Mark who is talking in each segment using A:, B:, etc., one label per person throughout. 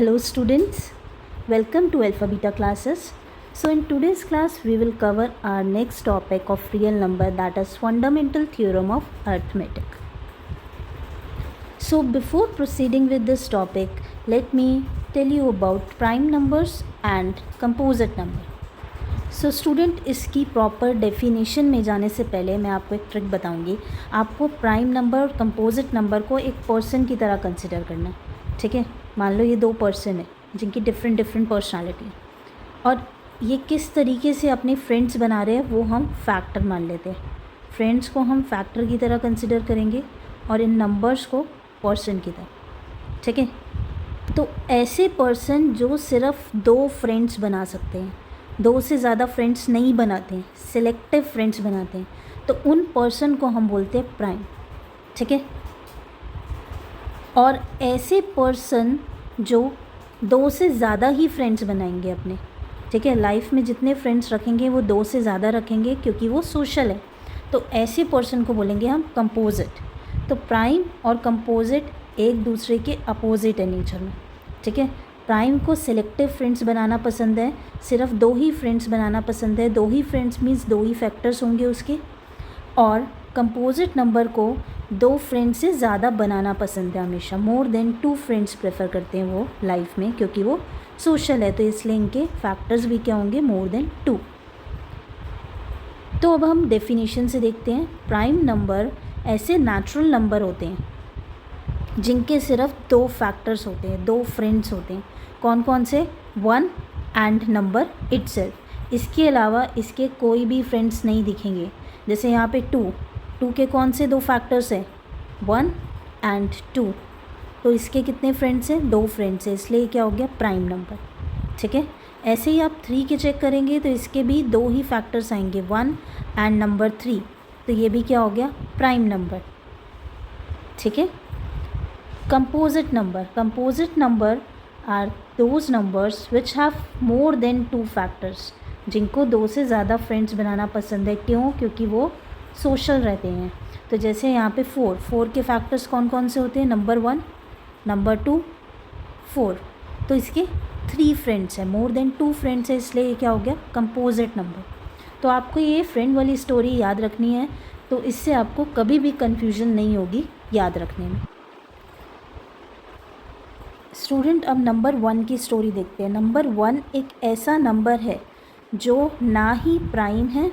A: Hello students, welcome to Alpha Beta classes. So in today's class we will cover our next topic of real number, that is fundamental theorem of arithmetic. So before proceeding with this topic, let me tell you about prime numbers and composite number. So student इसकी proper definition में जाने से पहले मैं आपको एक trick बताऊंगी. आपको प्राइम नंबर और कंपोजिट नंबर को एक पर्सन की तरह कंसिडर करना है. ठीक है, मान लो ये दो पर्सन है जिनकी डिफरेंट पर्सनालिटी है और ये किस तरीके से अपने फ्रेंड्स बना रहे हैं वो हम फैक्टर मान लेते हैं. फ्रेंड्स को हम फैक्टर की तरह कंसिडर करेंगे और इन नंबर्स को पर्सन की तरह. ठीक है, तो ऐसे पर्सन जो सिर्फ दो फ्रेंड्स बना सकते हैं, दो से ज़्यादा फ्रेंड्स नहीं बनाते हैं, सिलेक्टिव फ्रेंड्स बनाते हैं, तो उन पर्सन को हम बोलते हैं प्राइम. ठीक है, और ऐसे पर्सन जो दो से ज़्यादा ही फ्रेंड्स बनाएंगे अपने. ठीक है, लाइफ में जितने फ्रेंड्स रखेंगे वो दो से ज़्यादा रखेंगे क्योंकि वो सोशल है, तो ऐसे पर्सन को बोलेंगे हम कंपोजिट. तो प्राइम और कंपोजिट एक दूसरे के अपोजिट है नेचर में. ठीक है, प्राइम को सिलेक्टिव फ्रेंड्स बनाना पसंद है, सिर्फ दो ही फ्रेंड्स बनाना पसंद है. दो ही फ्रेंड्स मीन्स दो ही फैक्टर्स होंगे उसके. और कंपोजिट नंबर को दो फ्रेंड्स से ज़्यादा बनाना पसंद है, हमेशा more than two friends prefer करते हैं वो लाइफ में, क्योंकि वो सोशल है, तो इसलिए इनके फैक्टर्स भी क्या होंगे, मोर देन टू. तो अब हम डेफिनेशन से देखते हैं. प्राइम नंबर ऐसे नेचुरल नंबर होते हैं जिनके सिर्फ दो फैक्टर्स होते हैं, दो फ्रेंड्स होते हैं. कौन कौन से? One and number itself. इसके अलावा इसके कोई भी फ्रेंड्स नहीं दिखेंगे. जैसे यहाँ पे टू के कौन से दो फैक्टर्स हैं? One and two. तो इसके कितने फ्रेंड्स हैं? दो फ्रेंड्स हैं, इसलिए क्या हो गया, प्राइम नंबर. ठीक है, ऐसे ही आप थ्री के चेक करेंगे तो इसके भी दो ही फैक्टर्स आएंगे, वन एंड नंबर थ्री, तो ये भी क्या हो गया, प्राइम नंबर. ठीक है, composite number are those numbers which have more than two factors, जिनको दो से ज़्यादा फ्रेंड्स बनाना पसंद है. क्यों? क्योंकि वो सोशल रहते हैं. तो जैसे यहाँ पे फोर के फैक्टर्स कौन कौन से होते हैं? Number one, number two, four. तो इसके थ्री फ्रेंड्स हैं, मोर देन टू फ्रेंड्स है, इसलिए ये क्या हो गया, कंपोजिट नंबर. तो आपको ये फ्रेंड वाली स्टोरी याद रखनी है, तो इससे आपको कभी भी कन्फ्यूजन नहीं होगी याद रखने में. स्टूडेंट, अब नंबर वन की स्टोरी देखते हैं. नंबर वन एक ऐसा नंबर है जो ना ही प्राइम है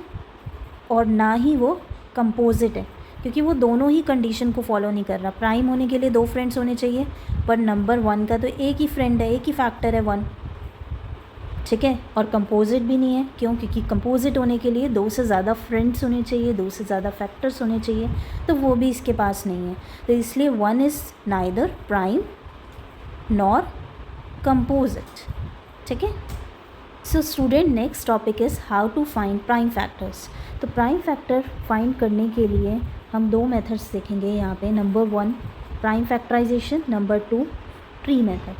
A: और ना ही वो कंपोजिट है, क्योंकि वो दोनों ही कंडीशन को फॉलो नहीं कर रहा. प्राइम होने के लिए दो फ्रेंड्स होने चाहिए, पर नंबर वन का तो एक ही फ्रेंड है, एक ही फैक्टर है, वन. ठीक है, और कंपोजिट भी नहीं है. क्यों? क्योंकि कंपोजिट होने के लिए दो से ज़्यादा फ्रेंड्स होने चाहिए, दो से ज़्यादा फैक्टर्स होने चाहिए, तो वो भी इसके पास नहीं है. तो इसलिए one is neither prime nor composite. ठीक है. So student, next topic is how to find prime factors. तो प्राइम फैक्टर फाइंड करने के लिए हम दो मेथड्स देखेंगे यहाँ पे. Number one, prime factorization. Number two, tree method.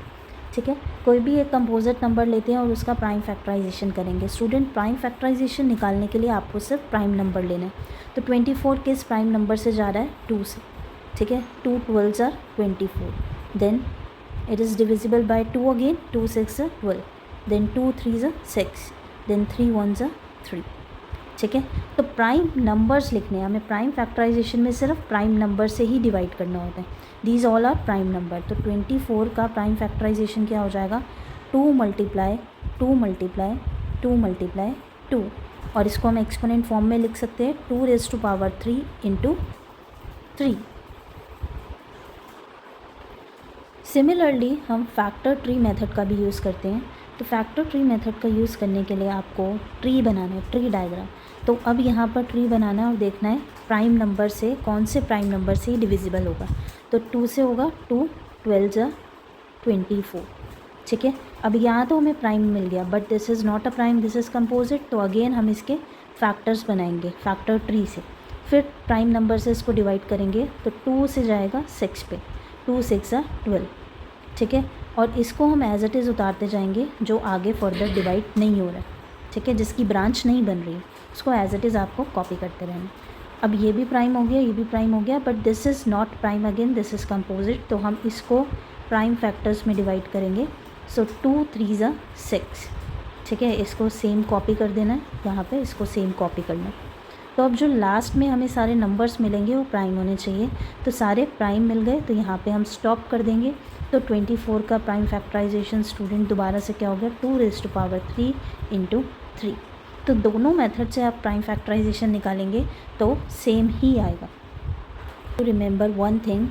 A: ठीक है, कोई भी एक कंपोजिट नंबर लेते हैं और उसका प्राइम फैक्टराइजेशन करेंगे. स्टूडेंट, प्राइम फैक्टराइजेशन निकालने के लिए आपको सिर्फ प्राइम नंबर लेना है. तो 24 किस प्राइम नंबर से जा रहा है? 2 से. ठीक है, 2 12s are 24. Then it is divisible by 2 again. 2 6 are 12. Then 2 3s are 6. Then 3 1s are 3. ठीक है, तो प्राइम नंबर्स लिखने हैं हमें. प्राइम फैक्टराइजेशन में सिर्फ प्राइम नंबर से ही डिवाइड करना होता है. These all are prime number. तो 24 का प्राइम फैक्टराइजेशन क्या हो जाएगा? 2 मल्टीप्लाई 2 मल्टीप्लाई 2 मल्टीप्लाई 2, और इसको हम एक्सपोनेंट फॉर्म में लिख सकते हैं, 2 raised to power 3 into 3. Similarly हम फैक्टर ट्री मेथड का भी यूज़ करते हैं. तो फैक्टर ट्री मेथड का यूज़ करने के लिए आपको ट्री बनाना है, ट्री डायग्राम. तो अब यहाँ पर ट्री बनाना है और देखना है प्राइम नंबर से कौन से प्राइम नंबर से ही डिविजिबल होगा. तो 2 से होगा 2 12s are 24. ठीक है, अब यहाँ तो हमें प्राइम मिल गया, but this is not a prime, this is composite. तो अगेन हम इसके फैक्टर्स बनाएंगे फैक्टर ट्री से. फिर प्राइम नंबर से इसको डिवाइड करेंगे, तो 2 से जाएगा 6 पे, 2 6 are 12. ठीक है, और इसको हम एज इट इज़ उतारते जाएंगे जो आगे फर्दर डिवाइड नहीं हो रहा है. ठीक है, जिसकी ब्रांच नहीं बन रही है उसको एज इट इज़ आपको कॉपी करते रहना. अब ये भी प्राइम हो गया, ये भी प्राइम हो गया, but this is not prime again, this is composite. तो हम इसको प्राइम फैक्टर्स में डिवाइड करेंगे सो 2 3 ज़ा 6, ठीक है। इसको सेम कॉपी कर देना है, यहाँ पे इसको सेम कॉपी करना है। तो अब जो लास्ट में हमें सारे नंबर्स मिलेंगे वो प्राइम होने चाहिए, तो सारे प्राइम मिल गए, तो यहाँ पे हम स्टॉप कर देंगे। तो 24 का प्राइम फैक्टराइजेशन स्टूडेंट दोबारा से क्या हो गया, 2⁻³ × 3। तो दोनों मेथड से आप प्राइम फैक्टराइजेशन निकालेंगे तो सेम ही आएगा। To remember one thing,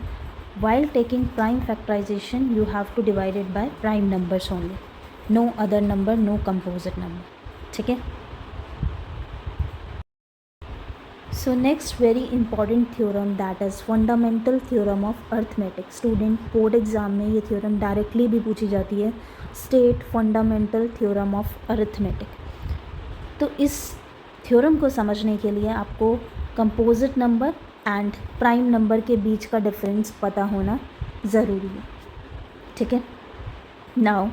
A: while taking prime factorization you have to divide it by prime numbers only, no other number, no composite number, ठीक है। So next very important theorem, that is fundamental theorem of arithmetic। Student board exam में ये theorem directly भी पूछी जाती है, state fundamental theorem of arithmetic. तो इस थ्योरम को समझने के लिए आपको composite number and prime number के बीच का डिफरेंस पता होना ज़रूरी है, ठीक है। Now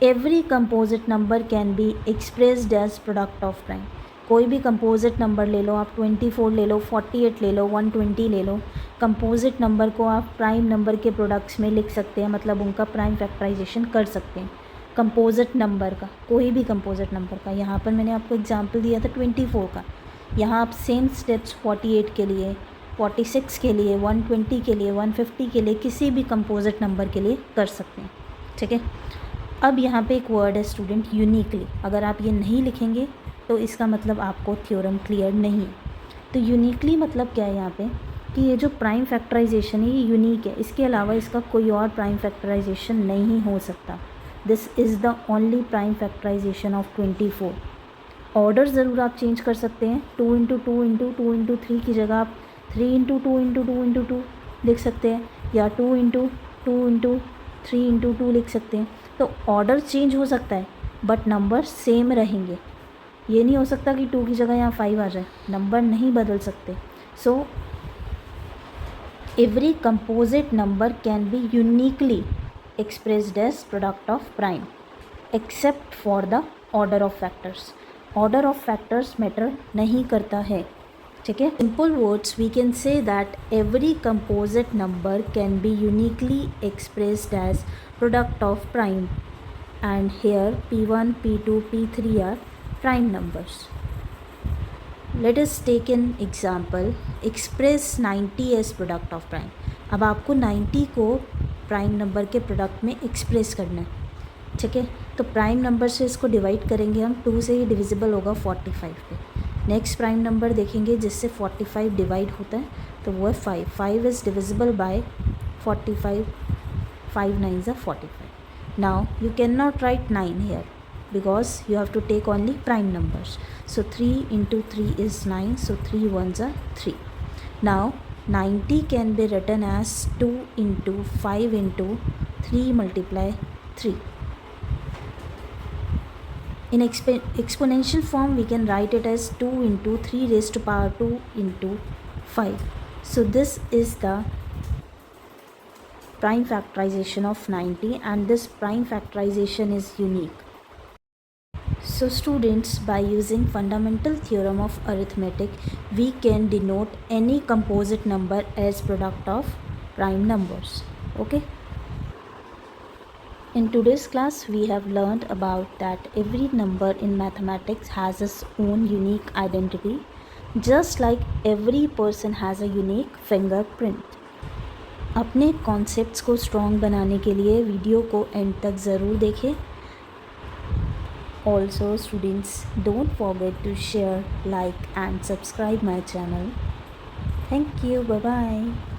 A: every composite number can be expressed as product of prime. कोई भी कंपोजिट नंबर ले लो, आप 24 ले लो, 48 ले लो, 120 ले लो, कंपोजिट नंबर को आप प्राइम नंबर के प्रोडक्ट्स में लिख सकते हैं, मतलब उनका प्राइम फैक्टराइजेशन कर सकते हैं। कंपोजिट नंबर का, कोई भी कंपोजिट नंबर का, यहाँ पर मैंने आपको एग्जांपल दिया था 24 का, यहाँ आप सेम स्टेप्स 48 के लिए, 46 के लिए, 120 के लिए, 150 के लिए, किसी भी कंपोजिट नंबर के लिए कर सकते हैं, ठीक है। अब यहाँ पे एक वर्ड है स्टूडेंट, यूनिकली। अगर आप ये नहीं लिखेंगे तो इसका मतलब आपको थ्योरम क्लियर नहीं है। तो यूनिकली मतलब क्या है यहाँ पे, कि ये जो प्राइम फैक्टराइजेशन है ये यूनिक है, इसके अलावा इसका कोई और प्राइम फैक्टराइजेशन नहीं हो सकता। This is the only prime factorization of 24। Order ज़रूर आप चेंज कर सकते हैं, 2 × 2 × 2 × 3 की जगह आप 3 × 2 × 2 × 2 लिख सकते हैं, या 2 × 2 × 3 × 2 लिख सकते हैं। तो ऑर्डर चेंज हो सकता है बट नंबर सेम रहेंगे। ये नहीं हो सकता कि 2 की जगह यहाँ 5 आ जाए, नंबर नहीं बदल सकते। So every composite number can be uniquely expressed as product of prime except for the order of factors. Order of factors matter नहीं करता है, ठीक है। Simple words we can say that every composite number can be uniquely expressed as product of prime and here p1 p2 p3 are prime numbers. Let us take an example, express 90 as product of prime। अब आपको 90 को prime number के product में express करना है, ठीक है। तो प्राइम नंबर से इसको डिवाइड करेंगे हम, 2 से ही डिविजिबल होगा 45 पे। नेक्स्ट प्राइम नंबर देखेंगे जिससे 45 डिवाइड होता है, तो वो है 5। 5 इज़ डिविजिबल बाय 45, 5 9 ज़ा 45। Now you can not write 9 here because you have to take only prime numbers. So 3 × 3 is 9, so 3 1s are 3. Now 90 can be written as 2 × 5 × 3 multiply 3. In exponential form we can write it as 2 × 3⁻² × 5. So this is the prime factorization of 90 and this prime factorization is unique. So students, by using fundamental theorem of arithmetic we can denote any composite number as product of prime numbers, okay. In today's class we have learned about that every number in mathematics has its own unique identity, just like every person has a unique fingerprint. अपने concepts को strong बनाने के लिए video को and तक ज़रूर देखें। Also students, don't forget to share, like and subscribe my channel. Thank you. Bye bye.